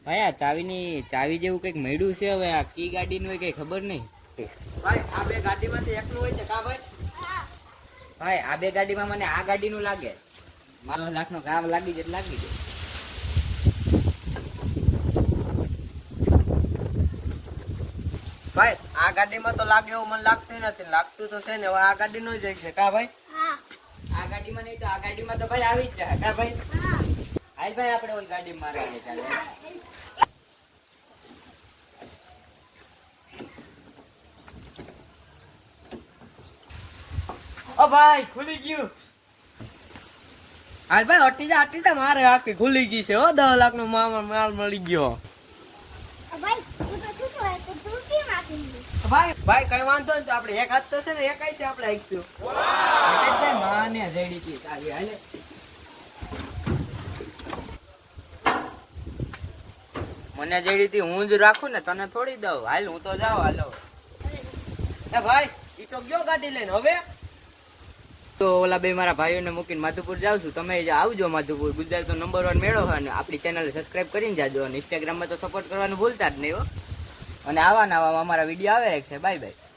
ભાઈ આ ચાવી જેવું કંઈક મળ્યું છે. હવે આ કી ગાડીનું હોય કઈ ખબર નહીં. ભાઈ આ બે ગાડીમાંથી એકલું હોય છે કા ભાઈ? ભાઈ આ બે ગાડીમાં મને આ ગાડીનું લાગે. મારો લાખનો કામ લાગી જાય લાગી જાય. ભાઈ આ ગાડીમાં તો લાગે એવું મને લાગતું નથી. લાગતું તો છે ને. હવે આ ગાડીનું જ છે કા ભાઈ? આ ગાડીમાં નહીં તો આ ગાડીમાં તો ભાઈ આવી જ જાય કા ભાઈ? હાલ ભાઈ આપણે ઓલી ગાડીમાં મારવાની ચાલે. ઓ ભાઈ ખુલી ગયું. હાલ ભાઈ હટી જા મારે આખી ખુલી ગઈ છે. હો 10 લાખનો માલ મળી ગયો. ભાઈ કઈ વાંધો નહીં. આપણે એક હાથ તો છે ને એક હાથે આપણે આવીશું. માને જડી હતી ચાલી હાલે. મને જડી હું જ રાખું ને તને થોડી દઉં. હાલ હું તો જાઉં. હાલો એ ભાઈ ઈ તો ગયો ગાડી લઈને. હવે તો ઓલા બે મારા ભાઈઓને મૂકીને માધુપુર જાઉં છું. તમે આવજો માધુપુર. ગુજરાતનો નંબર 1 મેળો હોય અને આપણી ચેનલ સબસ્ક્રાઇબ કરીને જાજો અને ઇન્સ્ટાગ્રામમાં તો સપોર્ટ કરવાનું ભૂલતા જ નહીં હો. અને આવા અમારા વિડીયો આવે છે. Bye bye.